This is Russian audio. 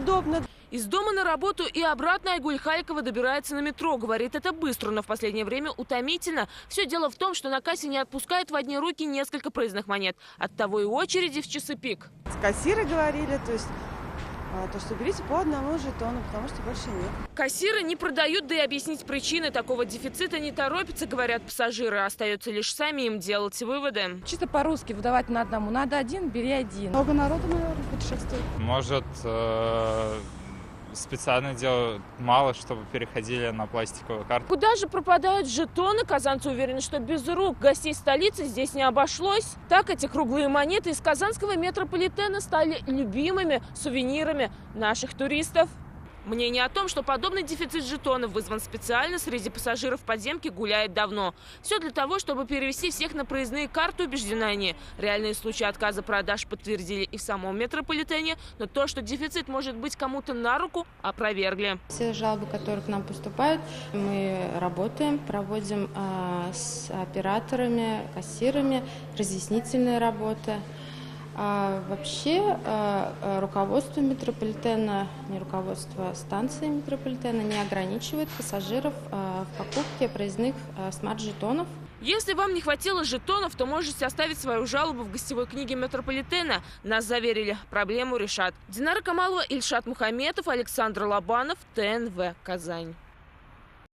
удобно. Из дома на работу и обратно Айгуль Халикова добирается на метро. Говорит, это быстро, но в последнее время утомительно. Все дело в том, что на кассе не отпускают в одни руки несколько проездных монет. Оттого и очереди в часы пик. Кассиры говорили, то что берите по одному жетону, потому что больше нет. Кассиры не продают, да и объяснить причины такого дефицита не торопятся, говорят пассажиры. Остается лишь сами им делать выводы. Чисто по-русски выдавать на одному. Надо один, бери один. Много народу, наверное, путешествует. Может, специально делают мало, чтобы переходили на пластиковую карту. Куда же пропадают жетоны? Казанцы уверены, что без рук гостей столицы здесь не обошлось. Так эти круглые монеты из казанского метрополитена стали любимыми сувенирами наших туристов. Мнение о том, что подобный дефицит жетонов вызван специально среди пассажиров подземки, гуляет давно. Все для того, чтобы перевести всех на проездные карты, убеждены они. Реальные случаи отказа продаж подтвердили и в самом метрополитене, но то, что дефицит может быть кому-то на руку, опровергли. Все жалобы, которые к нам поступают, мы работаем, проводим с операторами, кассирами разъяснительные работы. Вообще руководство метрополитена, не руководство станции метрополитена не ограничивает пассажиров в покупке проездных смарт-жетонов. Если вам не хватило жетонов, то можете оставить свою жалобу в гостевой книге метрополитена. Нас заверили, проблему решат. Динара Камалова, Ильшат Мухаметов, Александр Лобанов, ТНВ, Казань.